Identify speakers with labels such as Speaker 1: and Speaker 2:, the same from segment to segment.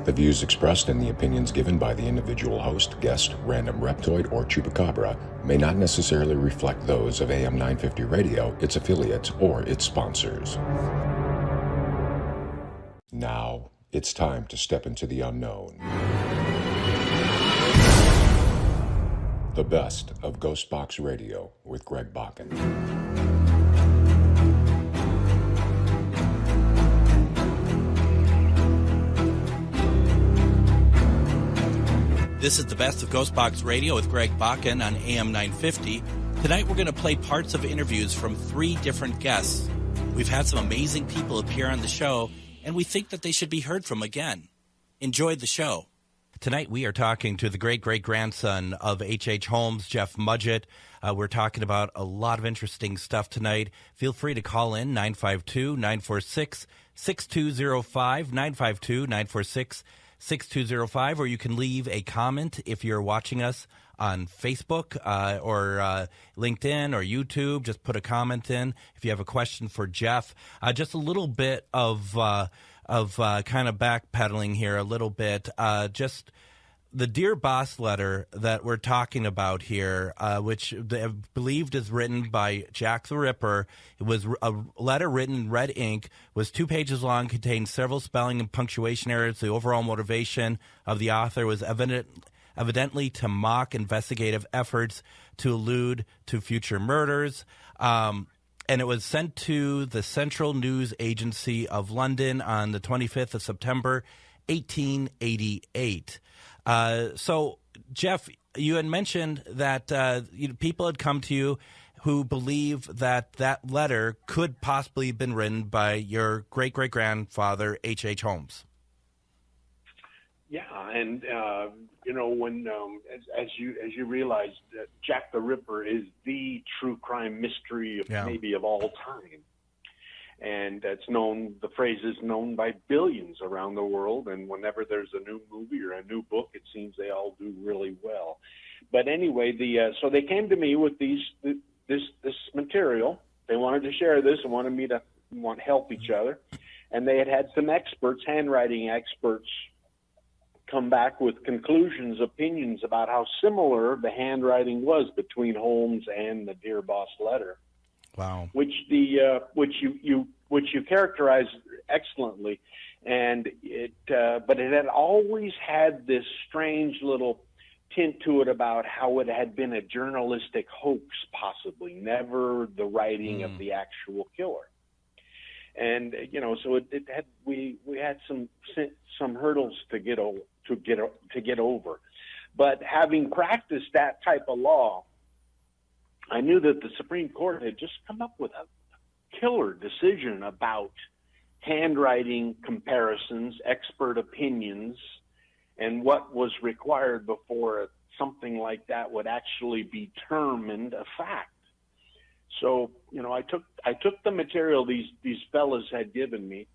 Speaker 1: The views expressed and the opinions given by the individual host, guest, random reptoid, or chupacabra may not necessarily reflect those of AM 950 Radio, its affiliates, or its sponsors. Now, it's time to step into the unknown. The best of GhostBox Radio with Greg Bakun.
Speaker 2: This is the best of GhostBox Radio with Greg Bakun on AM 950. Tonight we're going to play parts of interviews from 3 different guests. We've had some amazing people appear on the show, and we think that they should be heard from again. Enjoy the show. Tonight we are talking to the great-great-grandson of H.H. Holmes, Jeff Mudgett. We're talking about a lot of interesting stuff tonight. Feel free to call in 952-946-6205, 952-946-6205, or you can leave a comment if you're watching us on Facebook or LinkedIn or YouTube. Just put a comment in if you have a question for Jeff. Just a little bit of kind of backpedaling here a little bit. Just the Dear Boss letter that we're talking about here, which I believed is written by Jack the Ripper. It was a letter written in red ink, was 2 pages long, contained several spelling and punctuation errors. The overall motivation of the author was evidently to mock investigative efforts to allude to future murders. And it was sent to the Central News Agency of London on the 25th of September, 1888. So, Jeff, you had mentioned that people had come to you who believe that that letter could possibly have been written by your great-great-grandfather, H.H. Holmes.
Speaker 3: Yeah, and when as you realize, Jack the Ripper is the true crime mystery of maybe of all time, and the phrase is known by billions around the world. And whenever there's a new movie or a new book, it seems they all do really well. But anyway, so they came to me with this material. They wanted to share this and wanted me to help each other, and they had some experts, handwriting experts, come back with conclusions, opinions about how similar the handwriting was between Holmes and the Dear Boss letter.
Speaker 2: Wow.
Speaker 3: Which you characterized excellently, and but it had always had this strange little tint to it about how it had been a journalistic hoax, possibly never the writing of the actual killer. And so it had we had some hurdles to get over, but having practiced that type of law, I knew that the Supreme Court had just come up with a killer decision about handwriting comparisons, expert opinions, and what was required before something like that would actually be determined a fact. So, I took the material these fellas had given me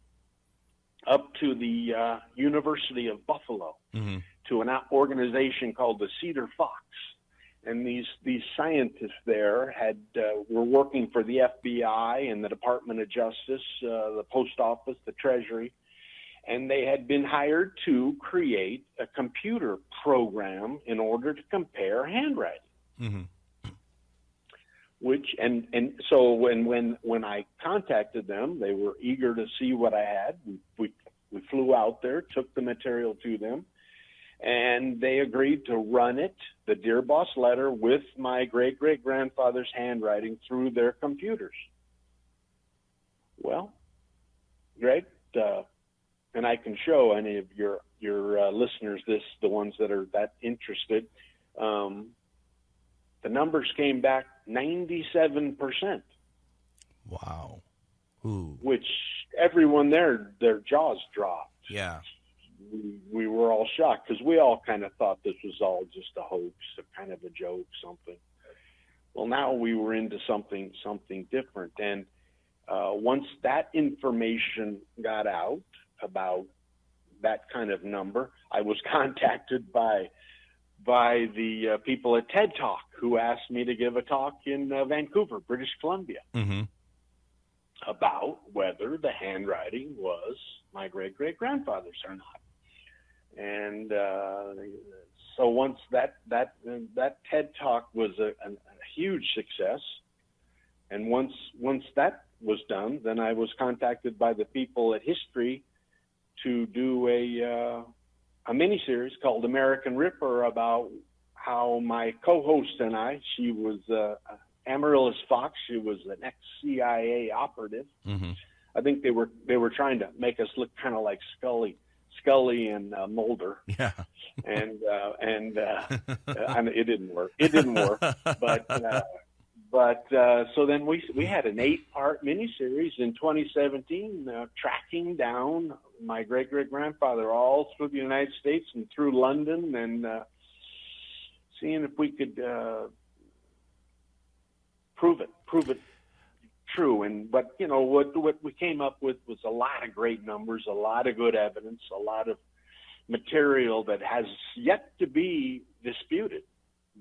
Speaker 3: up to the University of Buffalo, to an organization called the Cedar Fox. And these scientists there were working for the FBI and the Department of Justice, the Post Office, the Treasury, and they had been hired to create a computer program in order to compare handwriting. Mm-hmm. So when I contacted them, they were eager to see what I had. We flew out there, took the material to them, and they agreed to run it, the Dear Boss letter, with my great-great-grandfather's handwriting through their computers. Well, Greg, and I can show any of your listeners this, the ones that are that interested. The numbers came back 97%.
Speaker 2: Wow. Ooh.
Speaker 3: Which everyone there, their jaws dropped.
Speaker 2: Yeah.
Speaker 3: We were all shocked because we all kind of thought this was all just a hoax, a kind of a joke, something. Well, now we were into something different. And once that information got out about that kind of number, I was contacted by the people at TED Talk, who asked me to give a talk in Vancouver, British Columbia, about whether the handwriting was my great-great-grandfather's or not. And so once that TED Talk was a huge success, and once that was done, then I was contacted by the people at History to do a miniseries called American Ripper about how my co-host and I, she was Amaryllis Fox, she was an ex-CIA operative.
Speaker 2: Mm-hmm.
Speaker 3: I think they were trying to make us look kind of like Scully and Mulder.
Speaker 2: Yeah.
Speaker 3: And it didn't work. But so then we had an 8-part miniseries in 2017, tracking down my great-great-grandfather all through the United States and through London, and seeing if we could prove it true. But what we came up with was a lot of great numbers, a lot of good evidence, a lot of material that has yet to be disputed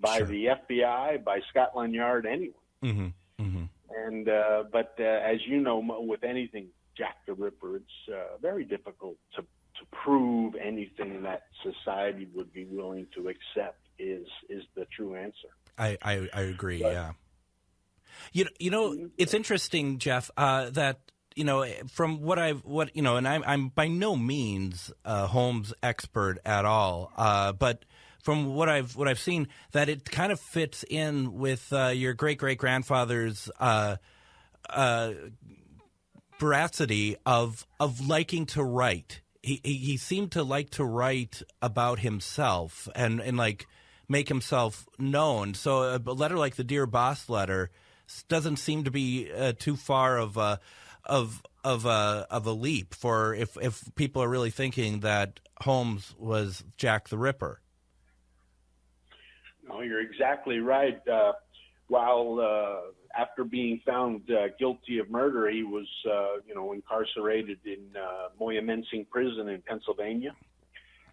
Speaker 3: by the FBI, by Scotland Yard, anyone.
Speaker 2: Mm-hmm. Mm-hmm.
Speaker 3: And but as you know, with anything Jack the Ripper, it's very difficult to prove anything that society would be willing to accept is the true answer.
Speaker 2: I agree. But, yeah. You know, it's interesting, Jeff, that from and I'm by no means a Holmes expert at all, but from what I've seen, that it kind of fits in with your great-great-grandfather's veracity of liking to write. He seemed to like to write about himself and like make himself known. So a letter like the Dear Boss letter doesn't seem to be too far of a leap for if people are really thinking that Holmes was Jack the Ripper.
Speaker 3: No, you're exactly right. While after being found guilty of murder, he was incarcerated in Moyamensing Prison in Pennsylvania,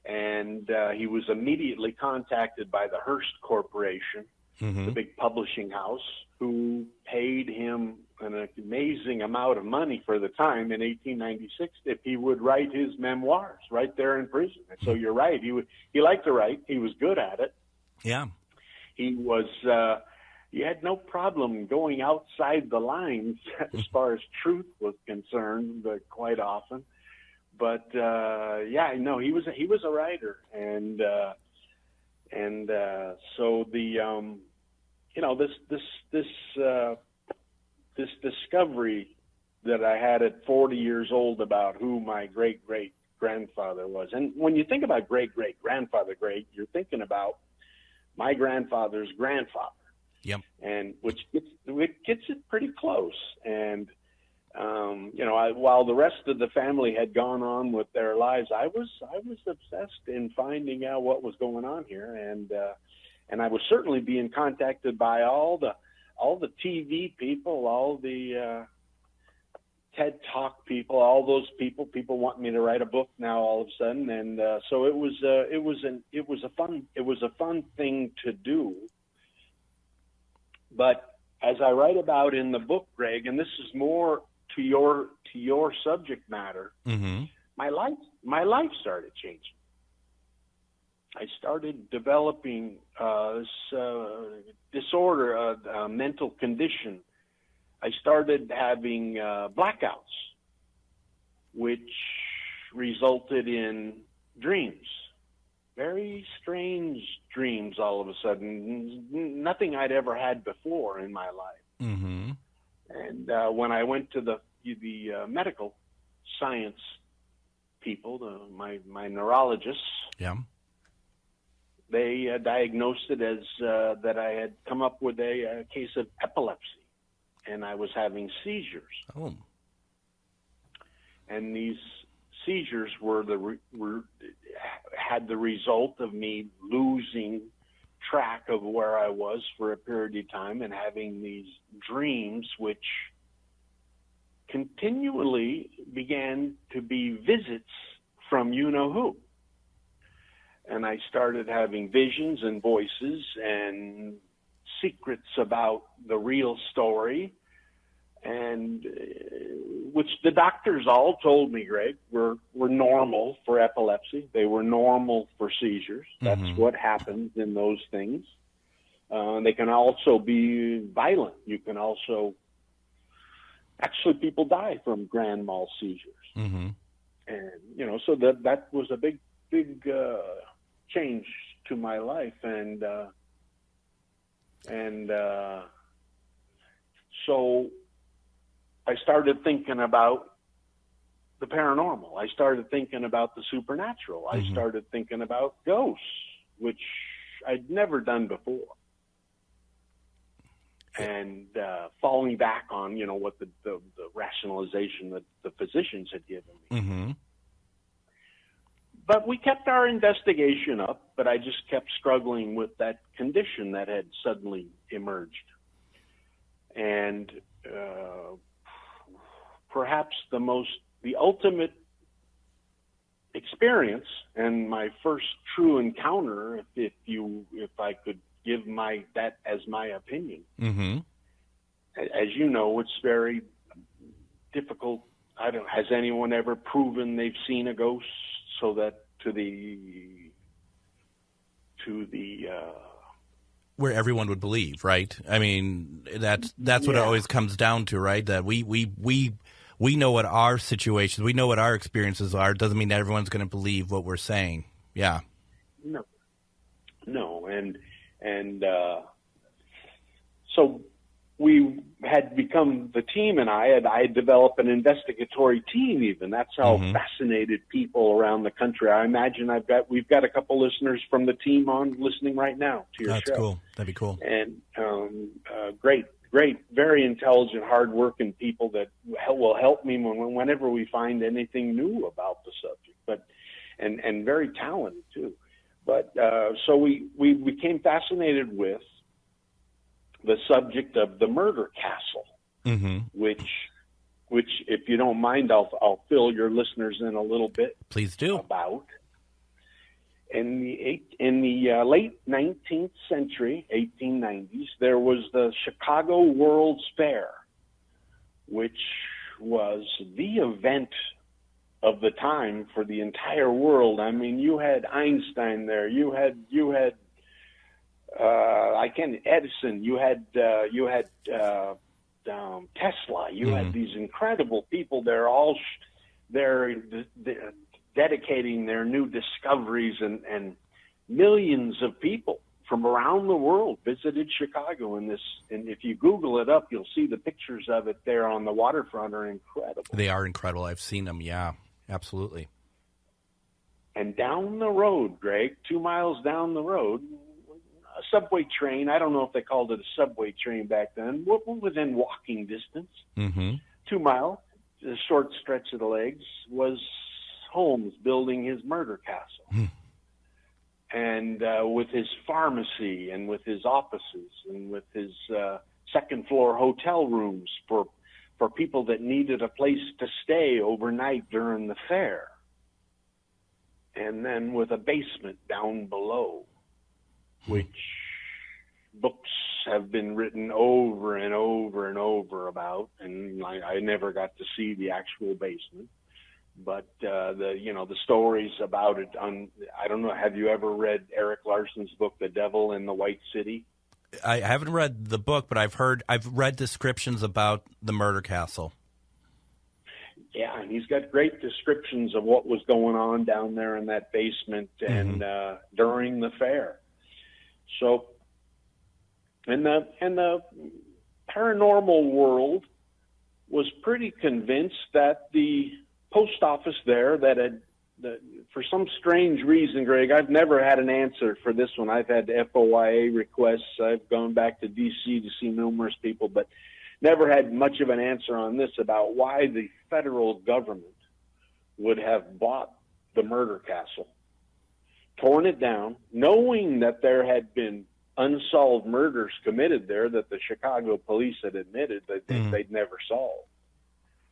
Speaker 3: and he was immediately contacted by the Hearst Corporation,
Speaker 2: mm-hmm.
Speaker 3: the big publishing house, who paid him an amazing amount of money for the time in 1896 if he would write his memoirs right there in prison. And so you're right. He liked to write. He was good at it.
Speaker 2: Yeah.
Speaker 3: He was. He had no problem going outside the lines as far as truth was concerned, quite often. But he was a writer, and so the this discovery that I had at 40 years old about who my great-great-grandfather was. And when you think about great-great-grandfather, you're thinking about my grandfather's grandfather.
Speaker 2: Yep.
Speaker 3: And which gets it pretty close. And, while the rest of the family had gone on with their lives, I was obsessed in finding out what was going on here. And I was certainly being contacted by all the TV people, all the TED Talk people, all those people want me to write a book now all of a sudden. And so it was a fun thing to do. But as I write about in the book, Greg, and this is more to your subject matter,
Speaker 2: mm-hmm.
Speaker 3: my life started changing. I started developing this disorder, a mental condition. I started having blackouts, which resulted in dreams. Very strange dreams all of a sudden, nothing I'd ever had before in my life.
Speaker 2: Mm-hmm.
Speaker 3: And when I went to the medical science people, my neurologists,
Speaker 2: yeah,
Speaker 3: they diagnosed it as that I had come up with a case of epilepsy, and I was having seizures.
Speaker 2: Oh.
Speaker 3: And these seizures had the result of me losing track of where I was for a period of time and having these dreams which continually began to be visits from you-know-who. And I started having visions and voices and secrets about the real story. and which the doctors all told me, Greg, were normal for epilepsy. They were normal for seizures. That's what happens in those things. They can also be violent. You can also, actually, people die from grand mal seizures. And, so that was a big change to my life. So I started thinking about the paranormal. I started thinking about the supernatural. I started thinking about ghosts, which I'd never done before. And falling back on, what the rationalization that the physicians had given me. But we kept our investigation up, but I just kept struggling with that condition that had suddenly emerged. And perhaps the ultimate experience and my first true encounter, if I could give that as my opinion. As you know, it's very difficult. Has anyone ever proven they've seen a ghost so that to the
Speaker 2: where everyone would believe, right? I mean, that's what it always comes down to, right? That we know what our situations, we know what our experiences are. It doesn't mean that everyone's going to believe what we're saying. Yeah.
Speaker 3: No, and so we had become, the team and I had developed an investigatory team even. That's how fascinated people around the country. I imagine we've got a couple listeners from the team on listening right now to your show.
Speaker 2: That's cool. That'd be cool.
Speaker 3: And great, very intelligent, hardworking people that will help me whenever we find anything new about the subject, and very talented too. But so we became fascinated with the subject of the murder castle, which, if you don't mind, I'll fill your listeners in a little bit.
Speaker 2: Please do.
Speaker 3: About in the late 19th century, 1890s, there was the Chicago World's Fair, which was the event of the time for the entire world. I mean, you had Einstein there, you had Edison, you had Tesla, you had these incredible people there, all they're dedicating their new discoveries, and millions of people from around the world visited Chicago and if you Google it up, you'll see the pictures of it there on the waterfront are incredible.
Speaker 2: They are incredible. I've seen them. Yeah, absolutely.
Speaker 3: And down the road, Greg, 2 miles down the road, a subway train, I don't know if they called it a subway train back then, within walking distance, 2 miles, a short stretch of the legs, was Holmes building his murder castle. And with his pharmacy and with his offices and with his second floor hotel rooms for people that needed a place to stay overnight during the fair. And then with a basement down below, which books have been written over and over and over about, and I never got to see the actual basement. But the stories about it I don't know, have you ever read Eric Larson's book, The Devil in the White City?
Speaker 2: I haven't read the book, but I've read descriptions about the murder castle.
Speaker 3: Yeah, and he's got great descriptions of what was going on down there in that basement and during the fair. So, and the paranormal world was pretty convinced that the post office there for some strange reason, Greg, I've never had an answer for this one. I've had FOIA requests. I've gone back to D.C. to see numerous people, but never had much of an answer on this about why the federal government would have bought the murder castle, torn it down, knowing that there had been unsolved murders committed there that the Chicago police had admitted that they'd never solved,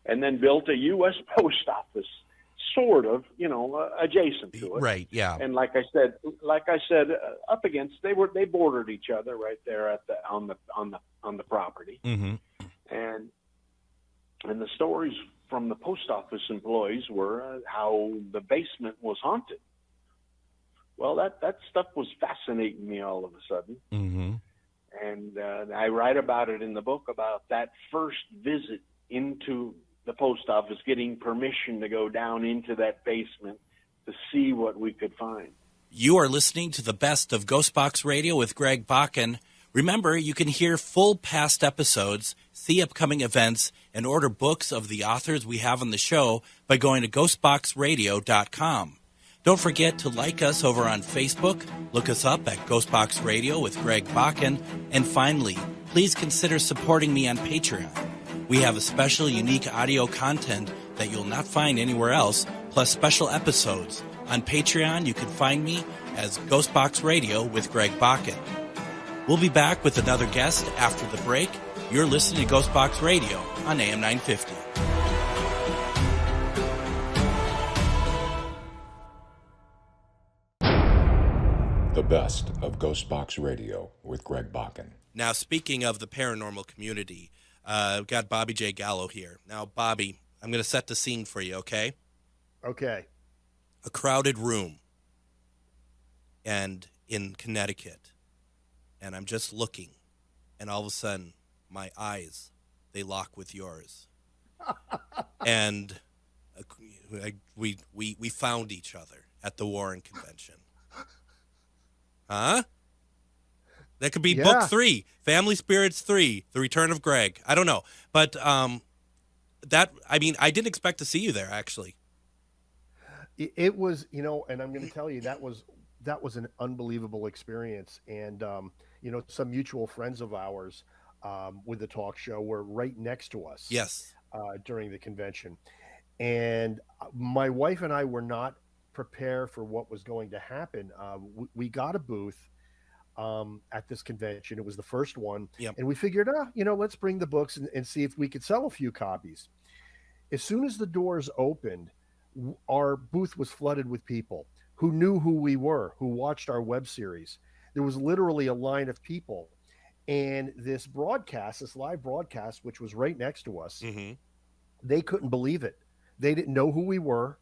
Speaker 3: and then built a U.S. post office, sort of, adjacent to it.
Speaker 2: Right. Yeah.
Speaker 3: And like I said, up against, they bordered each other right there on the property. And And the stories from the post office employees were how the basement was haunted. Well, that stuff was fascinating me all of a sudden.
Speaker 2: Mm-hmm.
Speaker 3: And I write about it in the book, about that first visit into the post office, getting permission to go down into that basement to see what we could find.
Speaker 2: You are listening to the best of GhostBox Radio with Greg Bakun. Remember, you can hear full past episodes, see upcoming events, and order books of the authors we have on the show by going to ghostboxradio.com. Don't forget to like us over on Facebook, look us up at GhostBox Radio with Greg Bakun, and finally, please consider supporting me on Patreon. We have a special, unique audio content that you'll not find anywhere else, plus special episodes. On Patreon, you can find me as GhostBox Radio with Greg Bakun. We'll be back with another guest after the break. You're listening to GhostBox Radio on AM 950.
Speaker 1: The best of GhostBox Radio with Greg Bakun.
Speaker 2: Now, speaking of the paranormal community, I've got Bobby J. Gallo here. Now, Bobby, I'm going to set the scene for you, okay?
Speaker 4: Okay.
Speaker 2: A crowded room and in Connecticut. And I'm just looking, and all of a sudden, my eyes, they lock with yours. And we found each other at the Warren Convention. Huh? That could be book 3, Family Spirits 3, The Return of Greg. I don't know. But I didn't expect to see you there, actually.
Speaker 4: It was, and I'm going to tell you, that was an unbelievable experience. And, some mutual friends of ours with the talk show were right next to us.
Speaker 2: Yes.
Speaker 4: During the convention. And my wife and I were not prepared for what was going to happen. We got a booth at this convention. It was the first one.
Speaker 2: Yep.
Speaker 4: And we figured, let's bring the books and see if we could sell a few copies. As soon as the doors opened, our booth was flooded with people who knew who we were, who watched our web series. There was literally a line of people. And this live broadcast, which was right next to us,
Speaker 2: mm-hmm.
Speaker 4: They couldn't believe it. They didn't know who we were.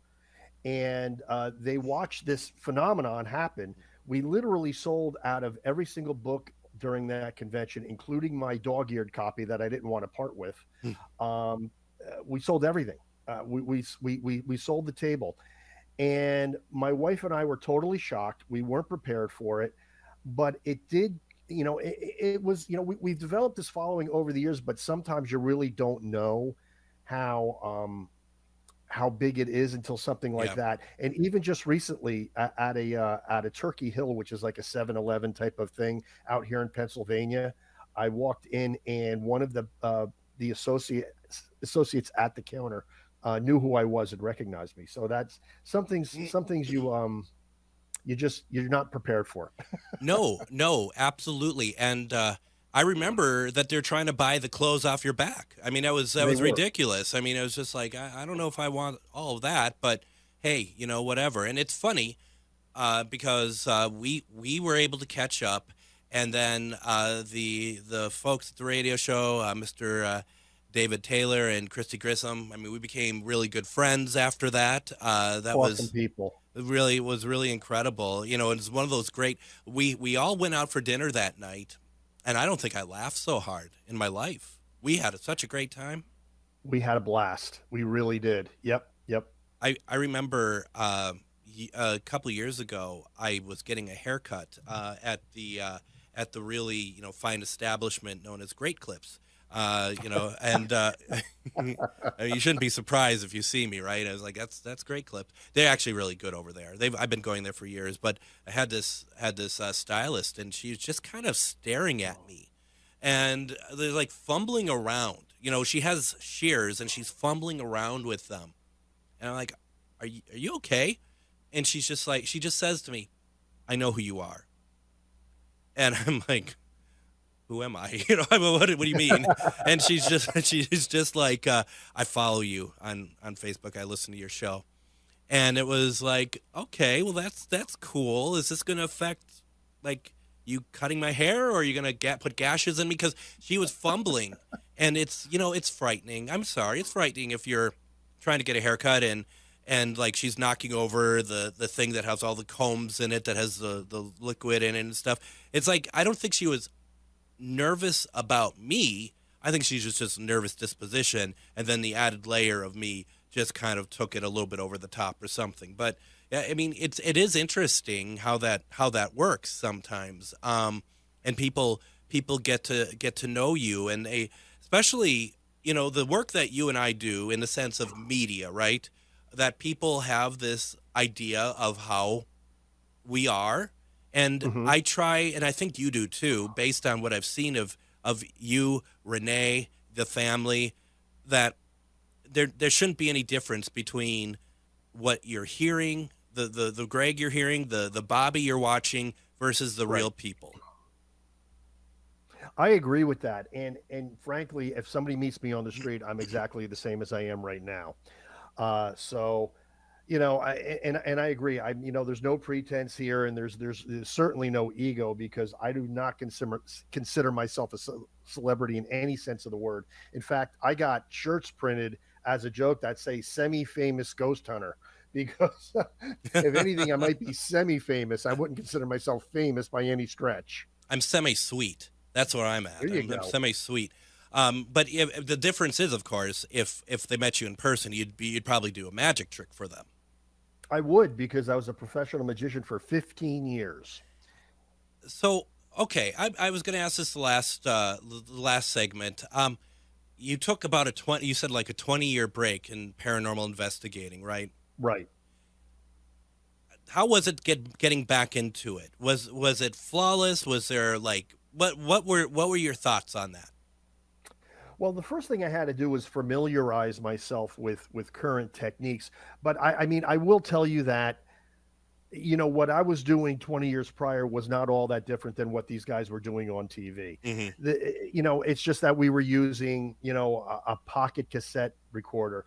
Speaker 4: And they watched this phenomenon happen. We literally sold out of every single book during that convention, including my dog-eared copy that I didn't want to part with. We sold everything. We sold the table. And my wife and I were totally shocked. We weren't prepared for it, but it did, it was, we've developed this following over the years, but sometimes you really don't know how big it is until something like that. And even just recently at a Turkey Hill, which is like a 7-Eleven type of thing out here in Pennsylvania, I walked in and one of the associates at the counter knew who I was and recognized me. So that's some things you're not prepared for.
Speaker 2: No, absolutely. And I remember that they're trying to buy the clothes off your back. I mean, that was ridiculous. I mean, it was just like, I don't know if I want all of that, but hey, whatever. And it's funny because we were able to catch up, and then the folks at the radio show, Mr. David Taylor and Christy Grissom. I mean, we became really good friends after that. That
Speaker 4: awesome people.
Speaker 2: Was really incredible. It's one of those great. We all went out for dinner that night. And I don't think I laughed so hard in my life. We had such a great time.
Speaker 4: We had a blast. We really did. Yep.
Speaker 2: I remember a couple of years ago, I was getting a haircut at the really fine establishment known as Great Clips. And you shouldn't be surprised if you see me, right? I was like, that's Great Clips. They're actually really good over there. I've been going there for years, but I had this stylist, and she was just kind of staring at me, and they're like fumbling around. She has shears, and she's fumbling around with them, and I'm like, are you okay? And she's just like, she just says to me, I know who you are, and I'm like, who am I? What do you mean? And she's just like, I follow you on Facebook. I listen to your show. And it was like, okay, well, that's cool. Is this going to affect, like,
Speaker 5: you cutting my hair, or are you going to put gashes in me? Because she was fumbling, and it's, it's frightening. I'm sorry, it's frightening if you're trying to get a haircut and like she's knocking over the thing that has all the combs in it, that has the liquid in it and stuff. It's like, I don't think she was nervous about me. I think she's just nervous disposition, and then the added layer of me just kind of took it a little bit over the top or something. But yeah, I mean, it is interesting how that works sometimes. And people get to know you, and especially, the work that you and I do in the sense of media, right? That people have this idea of how we are. And I try, and I think you do too, based on what I've seen of you, Renee, the family, that there shouldn't be any difference between what you're hearing, the Greg you're hearing, the Bobby you're watching, versus the real people.
Speaker 4: I agree with that. And frankly, if somebody meets me on the street, I'm exactly the same as I am right now. So, I agree. There's no pretense here, and there's certainly no ego, because I do not consider myself a celebrity in any sense of the word. In fact, I got shirts printed as a joke that say "semi-famous ghost hunter," because if anything, I might be semi-famous. I wouldn't consider myself famous by any stretch.
Speaker 5: I'm semi-sweet. That's where I'm at. I'm semi-sweet. But the difference is, of course, if they met you in person, you'd probably do a magic trick for them.
Speaker 4: I would, because I was a professional magician for 15 years.
Speaker 5: So, okay, I was going to ask this the last segment. You took about you said like a 20-year break in paranormal investigating, right?
Speaker 4: Right.
Speaker 5: How was it getting back into it? Was it flawless? Was there like what were your thoughts on that?
Speaker 4: Well, the first thing I had to do was familiarize myself with current techniques. But I will tell you that, what I was doing 20 years prior was not all that different than what these guys were doing on TV. It's just that we were using, a pocket cassette recorder,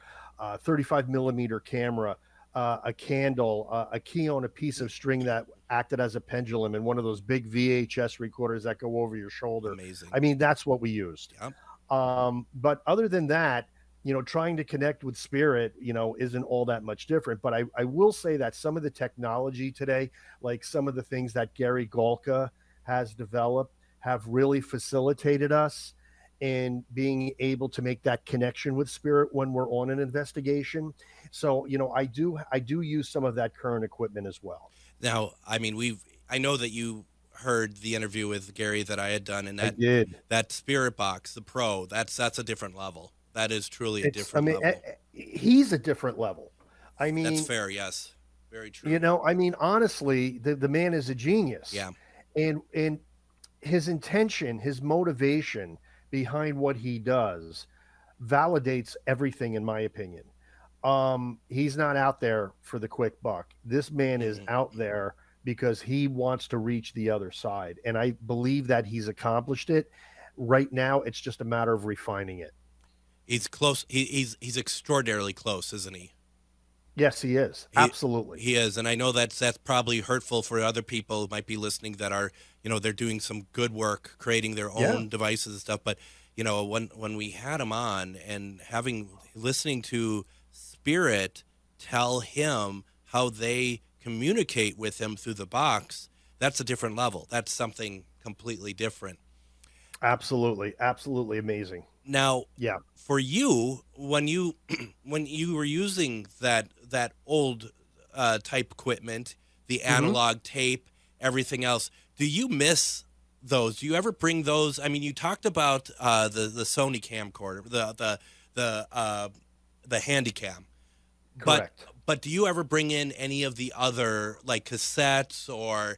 Speaker 4: 35 millimeter camera, a candle, a key on a piece of string that acted as a pendulum, and one of those big VHS recorders that go over your shoulder.
Speaker 5: Amazing.
Speaker 4: I mean, that's what we used.
Speaker 5: Yep.
Speaker 4: But other than that, trying to connect with spirit, isn't all that much different. But I will say that some of the technology today, like some of the things that Gary Galka has developed, have really facilitated us in being able to make that connection with spirit when we're on an investigation. So, I do use some of that current equipment as well.
Speaker 5: Now, I mean, I know that you heard the interview with Gary that I had done, and that Spirit Box, the Pro, that's a different level. That is truly a different level.
Speaker 4: He's a different level. I mean,
Speaker 5: that's fair. Yes, very true.
Speaker 4: Honestly, the man is a genius.
Speaker 5: Yeah,
Speaker 4: and his intention, his motivation behind what he does validates everything, in my opinion. He's not out there for the quick buck. This man is out there because he wants to reach the other side. And I believe that he's accomplished it. Right now, it's just a matter of refining it.
Speaker 5: He's close. He's extraordinarily close, isn't he?
Speaker 4: Yes, he is. Absolutely.
Speaker 5: He is. And I know that's probably hurtful for other people who might be listening that are, they're doing some good work, creating their own devices and stuff. But, when we had him on and listening to Spirit tell him how they communicate with him through the box, that's a different level. That's something completely different.
Speaker 4: Absolutely amazing.
Speaker 5: Now, for you, when you were using that old type equipment, the analog tape, everything else, do you miss those? Do you ever bring those? I mean, you talked about the Sony camcorder, the Handycam.
Speaker 4: Correct.
Speaker 5: But do you ever bring in any of the other, like, cassettes, or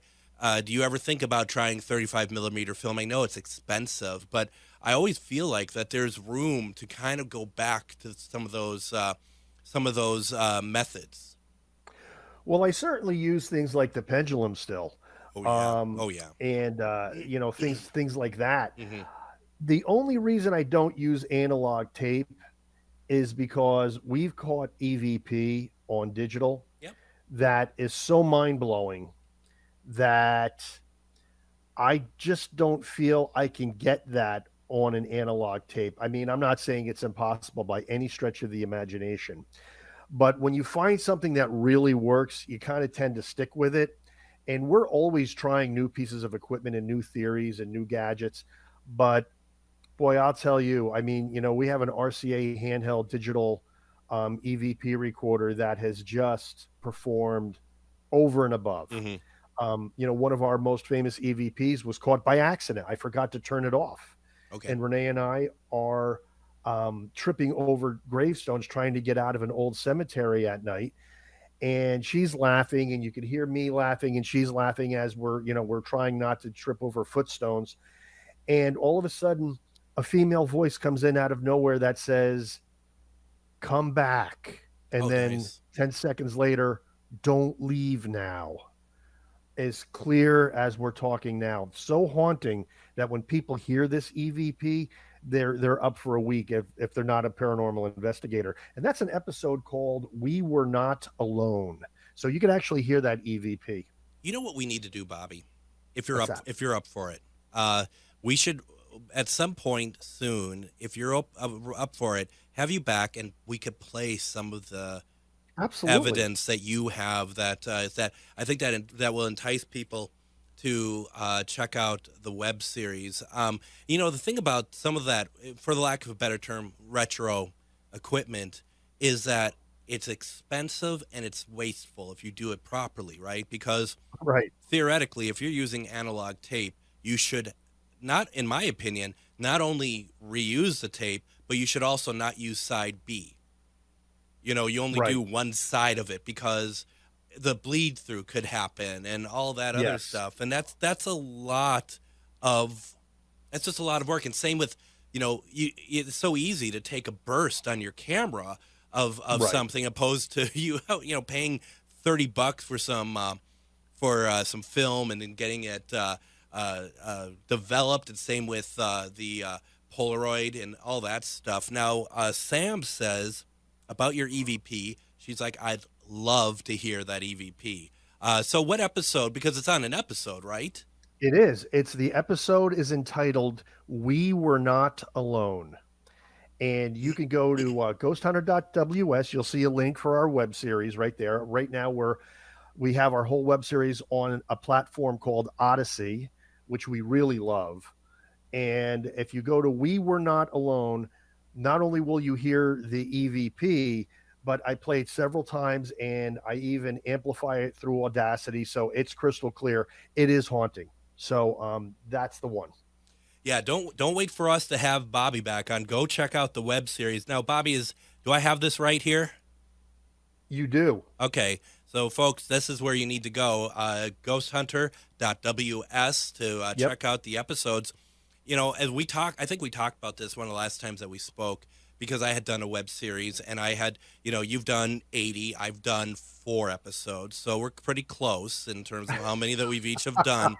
Speaker 5: do you ever think about trying 35 millimeter film? I know it's expensive, but I always feel like that there's room to kind of go back to some of those methods.
Speaker 4: Well, I certainly use things like the pendulum still.
Speaker 5: Oh yeah.
Speaker 4: And things like that. Mm-hmm. The only reason I don't use analog tape is because we've caught EVP on digital that is so mind-blowing that I just don't feel I can get that on an analog tape. I mean, I'm not saying it's impossible by any stretch of the imagination, but when you find something that really works, you kind of tend to stick with it. And we're always trying new pieces of equipment and new theories and new gadgets. But boy, I'll tell you, I mean, we have an RCA handheld digital EVP recorder that has just performed over and above.
Speaker 5: Mm-hmm.
Speaker 4: One of our most famous EVPs was caught by accident. I forgot to turn it off.
Speaker 5: Okay.
Speaker 4: And Renee and I are tripping over gravestones trying to get out of an old cemetery at night. And she's laughing, and you could hear me laughing, and she's laughing as we're trying not to trip over footstones. And all of a sudden, a female voice comes in out of nowhere that says, "Come back." And then
Speaker 5: nice.
Speaker 4: 10 seconds later, "Don't leave now." As clear as we're talking now. So haunting that when people hear this EVP, they're up for a week if they're not a paranormal investigator. And that's an episode called "We Were Not Alone." So you can actually hear that EVP.
Speaker 5: You know what we need to do, Bobby? If
Speaker 4: What's that?
Speaker 5: if you're up for it, we should at some point soon, if you're up for it, have you back, and we could play some of the
Speaker 4: Absolutely.
Speaker 5: evidence that you have that I think that will entice people to check out the web series. The thing about some of that, for the lack of a better term, retro equipment, is that it's expensive and it's wasteful if you do it properly, right? Because
Speaker 4: Right.
Speaker 5: theoretically, if you're using analog tape, you should not, in my opinion, not only reuse the tape, but you should also not use side B. You only
Speaker 4: Right.
Speaker 5: do one side of it because the bleed through could happen and all that other
Speaker 4: Yes.
Speaker 5: stuff. And that's a lot of, that's just a lot of work. And same with, it's so easy to take a burst on your camera of
Speaker 4: Right.
Speaker 5: something opposed to paying $30 for some film and then getting it developed. And same with the Polaroid and all that stuff. Now, Sam says about your EVP, she's like, I'd love to hear that EVP. So what episode, because it's on an episode, right?
Speaker 4: It is. The episode is entitled "We Were Not Alone." And you can go to ghosthunter.ws. You'll see a link for our web series right there. Right now we have our whole web series on a platform called Odyssey, which we really love. And if you go to "We Were Not Alone," not only will you hear the EVP, but I play it several times, and I even amplify it through Audacity, so it's crystal clear. It is haunting. So that's the one.
Speaker 5: Yeah, don't wait for us to have Bobby back on. Go check out the web series. Now, Bobby, do I have this right here?
Speaker 4: You do.
Speaker 5: Okay. So, folks, this is where you need to go, ghosthunter.ws to check out the episodes. As we talk, I think we talked about this one of the last times that we spoke, because I had done a web series, and I had, you've done 80, I've done 4 episodes, so we're pretty close in terms of how many that we've each have done.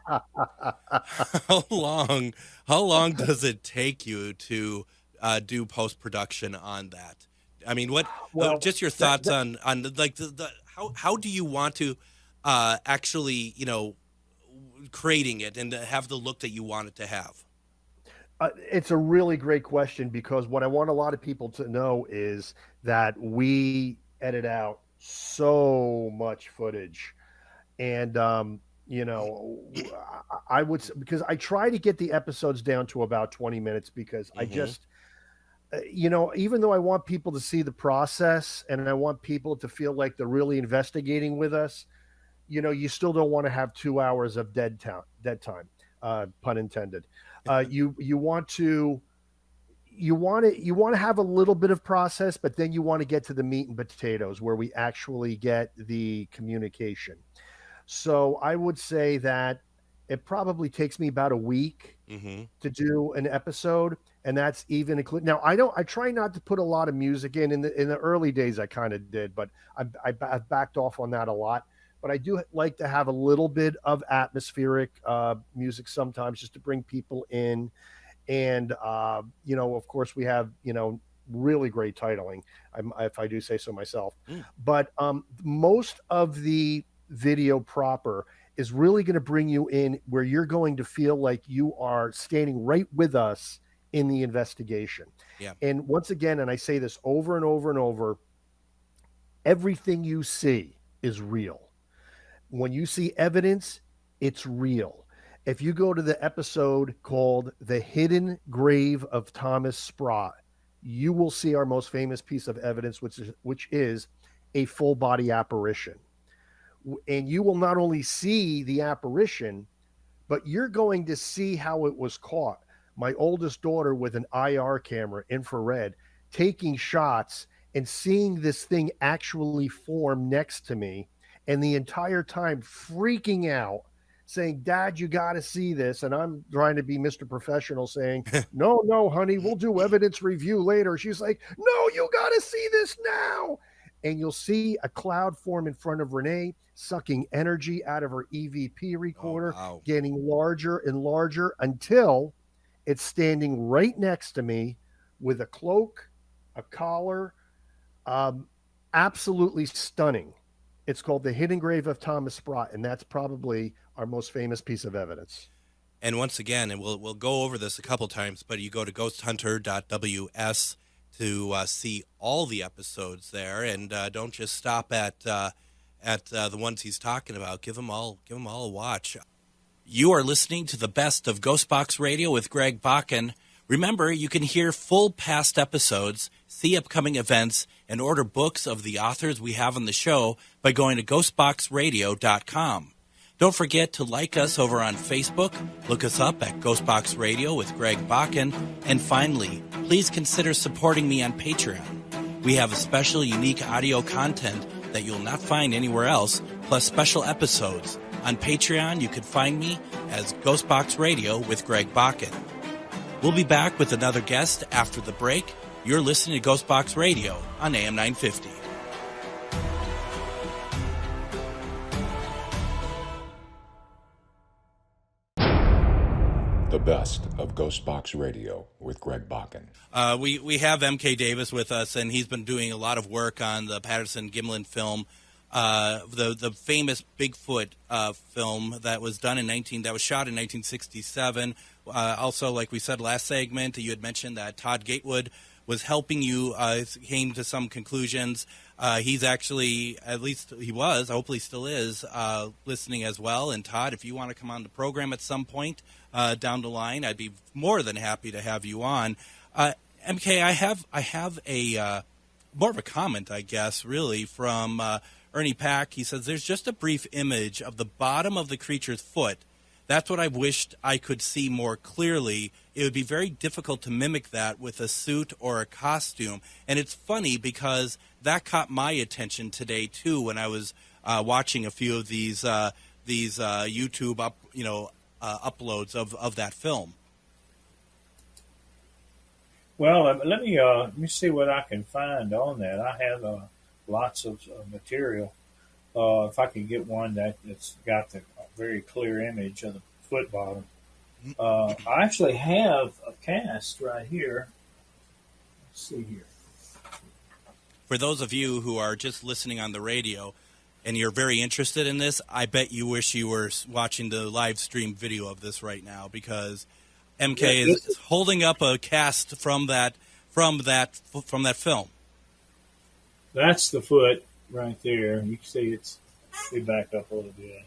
Speaker 5: How long does it take you to do post-production on that? I mean, just your thoughts on like how do you want to actually, creating it and to have the look that you want it to have?
Speaker 4: It's a really great question, because what I want a lot of people to know is that we edit out so much footage. And, I would, because I try to get the episodes down to about 20 minutes, because I just, even though I want people to see the process and I want people to feel like they're really investigating with us, you still don't want to have 2 hours of dead time, pun intended. You want to have a little bit of process, but then you want to get to the meat and potatoes where we actually get the communication. So I would say that it probably takes me about a week to do an episode, and that's even including. Now I try not to put a lot of music in the early days. I kind of did, but I've backed off on that a lot. But I do like to have a little bit of atmospheric music sometimes, just to bring people in. And, of course, we have, really great titling, if I do say so myself. But most of the video proper is really going to bring you in where you're going to feel like you are standing right with us in the investigation.
Speaker 5: Yeah.
Speaker 4: And once again, and I say this over and over and over, everything you see is real. When you see evidence, it's real. If you go to the episode called The Hidden Grave of Thomas Sprott, you will see our most famous piece of evidence, which is a full body apparition. And you will not only see the apparition, but you're going to see how it was caught. My oldest daughter with an IR camera, infrared, taking shots and seeing this thing actually form next to me, and the entire time freaking out, saying, Dad, you got to see this. And I'm trying to be Mr. Professional saying, no, honey, we'll do evidence review later. She's like, no, you got to see this now. And you'll see a cloud form in front of Renee, sucking energy out of her EVP recorder, getting larger and larger until it's standing right next to me with a cloak, a collar, absolutely stunning. It's called The Hidden Grave of Thomas Sprott, and that's probably our most famous piece of evidence.
Speaker 5: And once again, and we'll go over this a couple times, but you go to ghosthunter.ws to see all the episodes there, and don't just stop at the ones he's talking about. Give them all a watch. You are listening to the best of GhostBox Radio with Greg Bakun. Remember, you can hear full past episodes, see upcoming events, and order books of the authors we have on the show by going to ghostboxradio.com. Don't forget to like us over on Facebook, look us up at GhostBox Radio with Greg Bakun, and finally, please consider supporting me on Patreon. We have a special, unique audio content that you'll not find anywhere else, plus special episodes. On Patreon, you can find me as GhostBox Radio with Greg Bakun. We'll be back with another guest after the break. You're listening to GhostBox Radio on AM 950.
Speaker 1: The best of GhostBox Radio with Greg Bakun.
Speaker 5: We have MK Davis with us, and he's been doing a lot of work on the Patterson Gimlin film, the famous Bigfoot film that was shot in 1967. Also, like we said last segment, you had mentioned that Todd Gatewood was helping you, came to some conclusions. He's actually, at least he was, hopefully still is, listening as well. And Todd, if you want to come on the program at some point down the line, I'd be more than happy to have you on. MK, I have a more of a comment, I guess, really, from Ernie Pack. He says, there's just a brief image of the bottom of the creature's foot. That's what I wished I could see more clearly. It would be very difficult to mimic that with a suit or a costume. And it's funny because that caught my attention today too when I was watching a few of these YouTube uploads of that film.
Speaker 6: Well, let me see what I can find on that. I have lots of material. If I can get one that's got the very clear image of the foot bottom. I actually have a cast right here. Let's see here.
Speaker 5: For those of you who are just listening on the radio and you're very interested in this, I bet you wish you were watching the live stream video of this right now, because MK is holding up a cast from that film.
Speaker 6: That's the foot right there. You can see it's back up a little bit.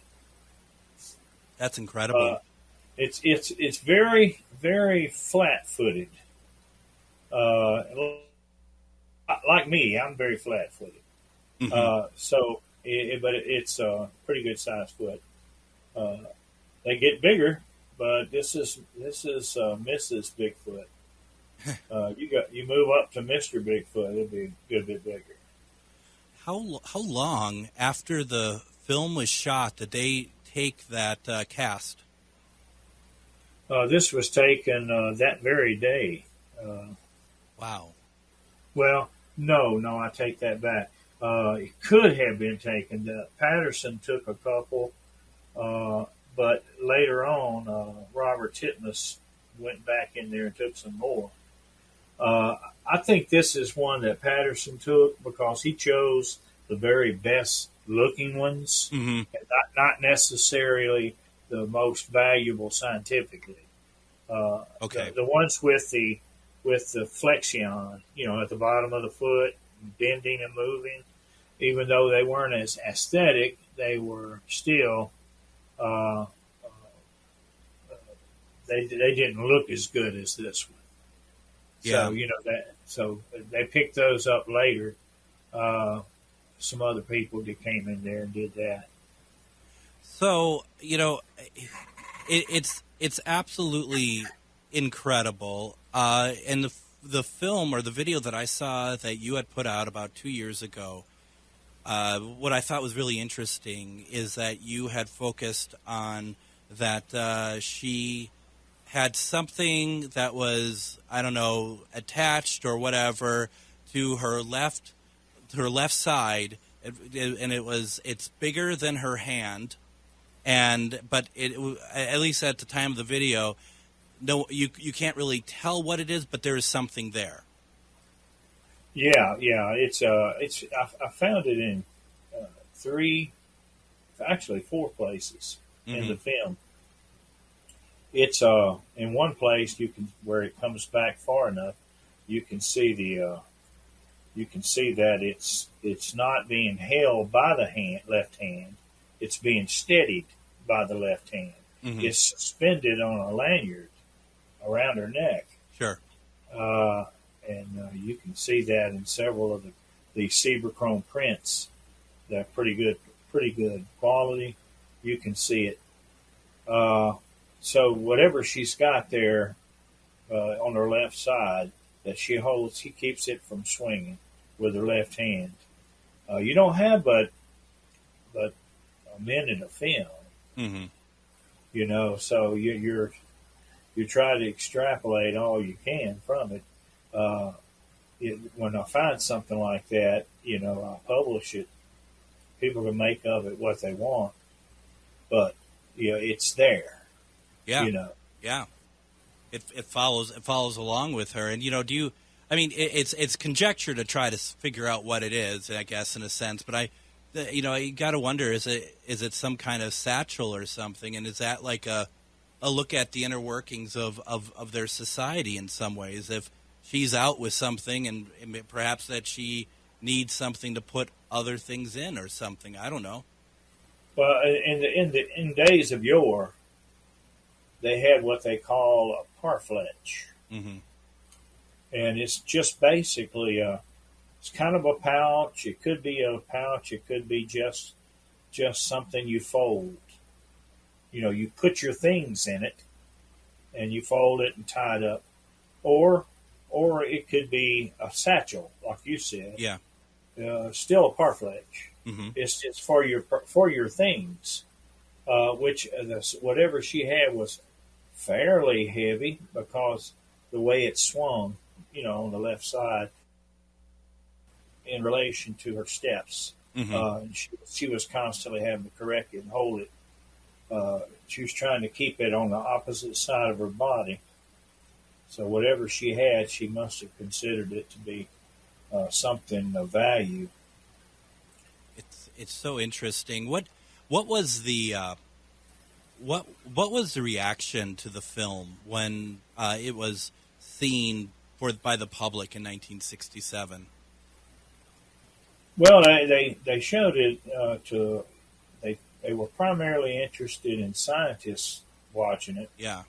Speaker 5: That's incredible.
Speaker 6: It's very, very flat-footed. Like me, I'm very flat-footed. Mm-hmm. But it's a pretty good sized foot. They get bigger, but this is Mrs. Bigfoot. You move up to Mr. Bigfoot, it'll be a good bit bigger.
Speaker 5: How long after the film was shot did they take that cast?
Speaker 6: This was taken that very day.
Speaker 5: Wow.
Speaker 6: Well, no, I take that back. It could have been taken. Patterson took a couple, but later on, Robert Titmus went back in there and took some more. I think this is one that Patterson took because he chose the very best looking ones,
Speaker 5: Mm-hmm.
Speaker 6: and not necessarily the most valuable scientifically.
Speaker 5: Okay.
Speaker 6: The ones with the flexion, at the bottom of the foot, bending and moving, even though they weren't as aesthetic, they were still they didn't look as good as this one.
Speaker 5: Yeah.
Speaker 6: So they picked those up later. Some other people that came in there and did that.
Speaker 5: So it's absolutely incredible. And the film or the video that I saw that you had put out about 2 years ago, what I thought was really interesting is that you had focused on that she had something that was, I don't know, attached or whatever to her left side, and it's bigger than her hand, but at least at the time of the video, no, you can't really tell what it is, but there is something there.
Speaker 6: Yeah. I found it in 4 places in the film. It's in one place where it comes back far enough, you can see that it's not being held by the left hand, it's being steadied by the left hand.
Speaker 5: Mm-hmm.
Speaker 6: It's suspended on a lanyard around her neck.
Speaker 5: Sure.
Speaker 6: And you can see that in several of the Chrome prints. They're pretty good quality. You can see it. So whatever she's got there on her left side that she holds, he keeps it from swinging with her left hand. You don't have but a minute of film,
Speaker 5: Mm-hmm.
Speaker 6: So you try to extrapolate all you can from it. When I find something like that, I'll publish it. People can make of it what they want, but it's there.
Speaker 5: Yeah. Yeah. It follows along with her, and it's conjecture to try to figure out what it is, I guess, in a sense. But you got to wonder, is it some kind of satchel or something, and is that like a look at the inner workings of their society in some ways? If she's out with something, and perhaps that she needs something to put other things in or something, I don't know.
Speaker 6: Well, in days of yore, they had what they call a parfletch.
Speaker 5: Mm-hmm.
Speaker 6: And it's just basically it's kind of a pouch. It could be a pouch. It could be just something you fold. You put your things in it, and you fold it and tie it up, or it could be a satchel, like you said.
Speaker 5: Yeah.
Speaker 6: Still a parfletch.
Speaker 5: Mm-hmm.
Speaker 6: It's for your things, which whatever she had was fairly heavy because the way it swung, on the left side in relation to her steps.
Speaker 5: Mm-hmm.
Speaker 6: And she was constantly having to correct it and hold it. She was trying to keep it on the opposite side of her body. So whatever she had, she must have considered it to be something of value.
Speaker 5: It's so interesting. What was the what was the reaction to the film when it was seen by the public in 1967?
Speaker 6: Well, they showed it they were primarily interested in scientists watching it.
Speaker 5: Yeah.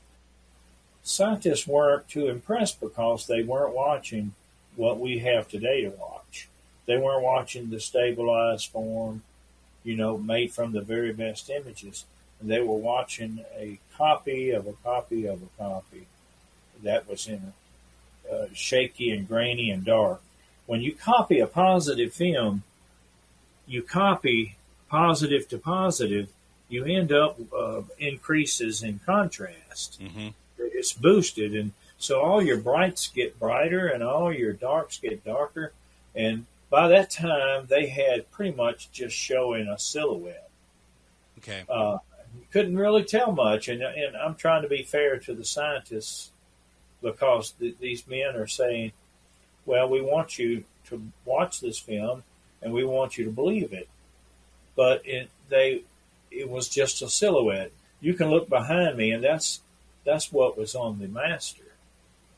Speaker 6: Scientists weren't too impressed because they weren't watching what we have today to watch. They weren't watching the stabilized form, made from the very best images. And they were watching a copy of a copy of a copy that was in shaky and grainy and dark. When you copy a positive film, you copy positive to positive, you end up increases in contrast.
Speaker 5: Mm-hmm.
Speaker 6: It's boosted, and so all your brights get brighter and all your darks get darker. And by that time, they had pretty much just showing a silhouette.
Speaker 5: Okay.
Speaker 6: You couldn't really tell much, and I'm trying to be fair to the scientists because these men are saying, well, we want you to watch this film and we want you to believe it. but it was just a silhouette. You can look behind me, and that's what was on the master.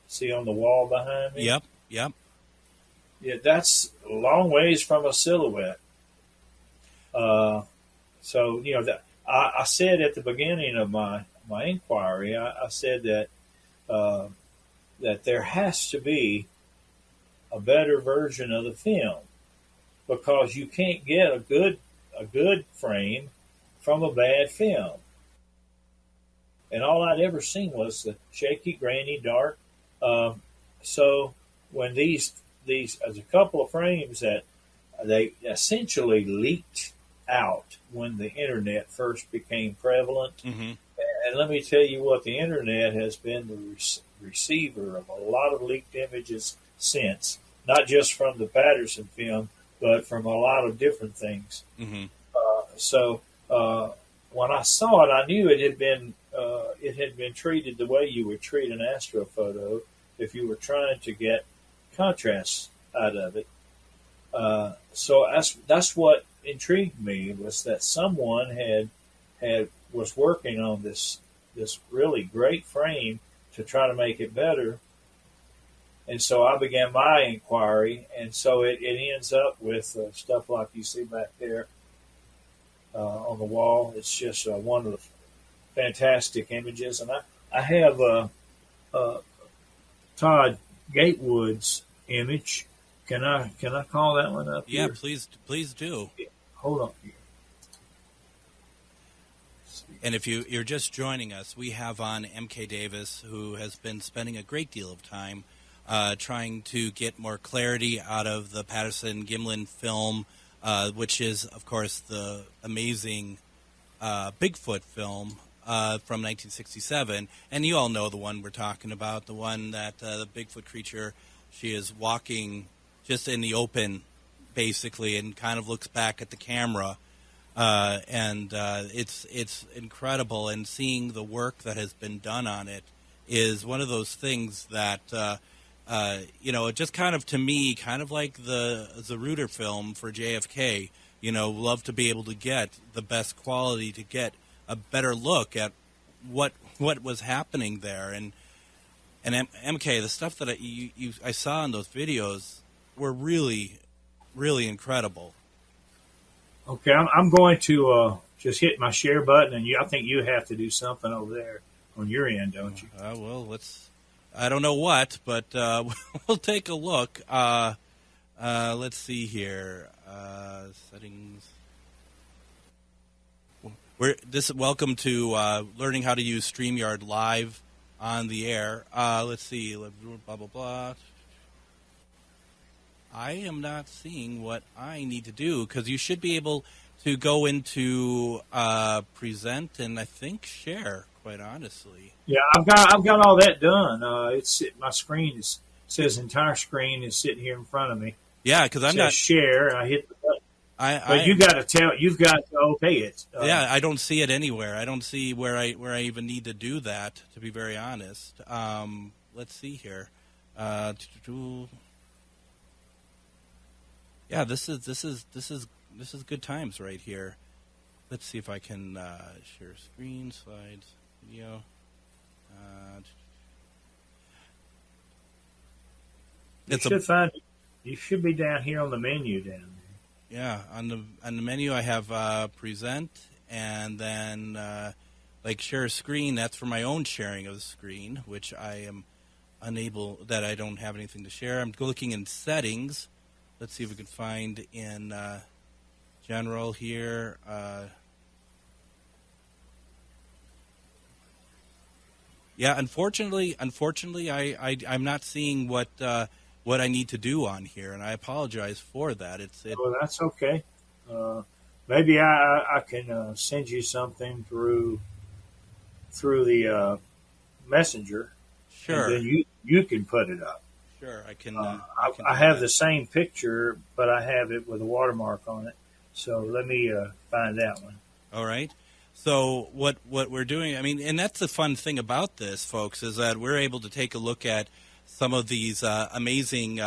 Speaker 6: See on the wall behind me?
Speaker 5: Yep.
Speaker 6: Yeah, that's a long ways from a silhouette. So, I said at the beginning of my inquiry, I said that that there has to be a better version of the film, because you can't get a good frame from a bad film. And all I'd ever seen was the shaky, grainy, dark. So when these there's a couple of frames that they essentially leaked out when the internet first became prevalent.
Speaker 5: Mm-hmm.
Speaker 6: And let me tell you what, the internet has been the receiver of a lot of leaked images since, not just from the Patterson film, but from a lot of different things.
Speaker 5: Mm-hmm.
Speaker 6: So when I saw it, I knew it had been treated the way you would treat an astrophoto if you were trying to get contrast out of it. So that's what intrigued me, was that someone was working on this really great frame to try to make it better. And so I began my inquiry, and so it ends up with stuff like you see back there on the wall. It's just one of the fantastic images. And I have Todd Gatewood's image. Can I call that one up?
Speaker 5: Yeah,
Speaker 6: here?
Speaker 5: please do.
Speaker 6: Hold on.
Speaker 5: And if you're just joining us, we have on MK Davis, who has been spending a great deal of time trying to get more clarity out of the Patterson Gimlin film, which is, of course, the amazing Bigfoot film from 1967. And you all know the one we're talking about, the one that the Bigfoot creature, she is walking just in the open, basically, and kind of looks back at the camera. It's incredible, and seeing the work that has been done on it is one of those things that it just kind of, to me, kind of like the Zapruder film for JFK. Love to be able to get the best quality, to get a better look at what was happening there. And MK, the stuff that I saw in those videos were really, really incredible.
Speaker 6: Okay, I'm going to just hit my share button, and I think you have to do something over there on your end, don't you?
Speaker 5: Well, I don't know what, but we'll take a look. Let's see here. Settings. Welcome to learning how to use StreamYard Live on the air. Let's see. Blah, blah, blah. I am not seeing what I need to do, because you should be able to go into present and I think share, quite honestly.
Speaker 6: Yeah, I've got all that done. My screen says entire screen is sitting here in front of me.
Speaker 5: Yeah, because I'm not
Speaker 6: share, and I hit the button. But you've got to okay it.
Speaker 5: Yeah, I don't see it anywhere. I don't see where I even need to do that, to be very honest. Let's see here. Yeah, this is good times right here. Let's see if I can share screen, slides, video.
Speaker 6: You should be down here on the menu down there.
Speaker 5: Yeah, on the menu I have present, and then share screen. That's for my own sharing of the screen, which I am unable. That I don't have anything to share. I'm looking in settings. Let's see if we can find in general here. Yeah, unfortunately, I'm not seeing what I need to do on here, and I apologize for that.
Speaker 6: Well, that's okay. Maybe I can send you something through the messenger.
Speaker 5: Sure.
Speaker 6: And then you can put it up.
Speaker 5: Sure, I can.
Speaker 6: I have the same picture, but I have it with a watermark on it. So let me find that one.
Speaker 5: All right. So what we're doing, I mean, and that's the fun thing about this, folks, is that we're able to take a look at some of these amazing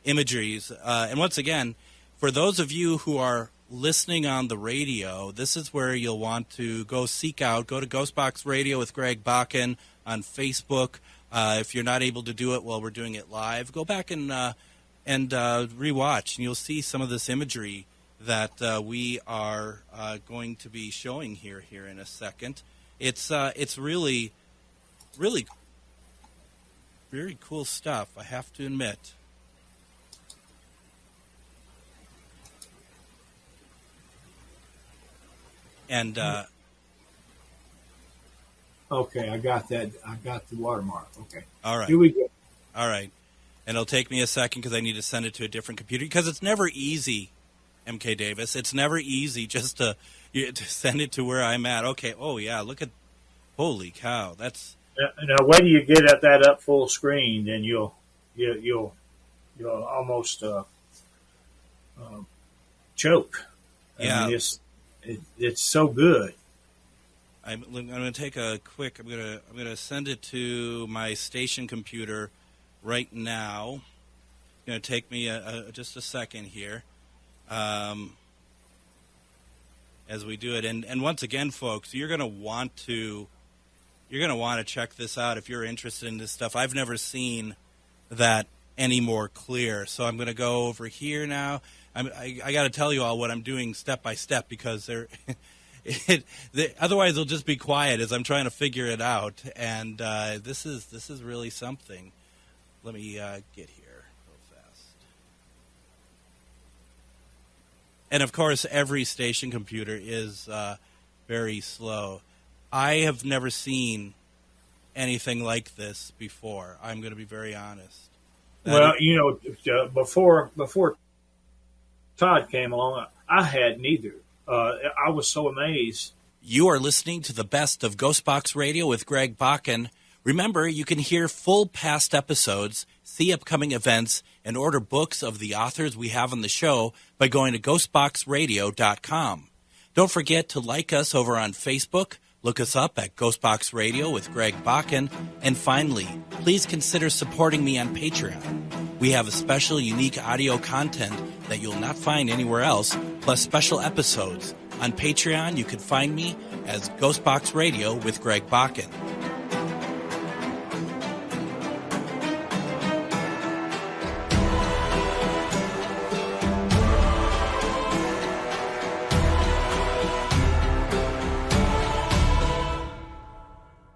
Speaker 5: imageries. And once again, for those of you who are listening on the radio, this is where you'll want to go seek out. Go to GhostBox Radio with Greg Bakun on Facebook. If you're not able to do it while we're doing it live, go back and rewatch, and you'll see some of this imagery that we are going to be showing here in a second. It's really, really very cool stuff, I have to admit. And
Speaker 6: okay, I got that. I got the watermark. Okay.
Speaker 5: All right.
Speaker 6: Here we go.
Speaker 5: All right. And it'll take me a second because I need to send it to a different computer, because it's never easy, MK Davis. It's never easy just to send it to where I'm at. Okay. Oh yeah. Look at, holy cow. That's.
Speaker 6: Now, wait till you get at that up full screen, then you'll almost choke.
Speaker 5: Yeah.
Speaker 6: I mean, it's so good.
Speaker 5: I'm going to take a quick. I'm going to send it to my station computer right now. It's going to take me just a second here, as we do it. And once again, folks, you're going to want to check this out if you're interested in this stuff. I've never seen that any more clear. So I'm going to go over here now. I got to tell you all what I'm doing step by step, because otherwise they'll just be quiet as I'm trying to figure it out. And this is really something. Let me get here real fast. And of course, every station computer is very slow. I have never seen anything like this before. I'm going to be very honest.
Speaker 6: Before Todd came along, I had neither. I was so amazed.
Speaker 5: You are listening to the best of GhostBox Radio with Greg Bakun. Remember, you can hear full past episodes, see upcoming events, and order books of the authors we have on the show by going to GhostBoxRadio.com. Don't forget to like us over on Facebook. Look us up at GhostBox Radio with Greg Bakun. And finally, please consider supporting me on Patreon. We have a special, unique audio content that you'll not find anywhere else, plus special episodes. On Patreon, you can find me as GhostBox Radio with Greg Bakun.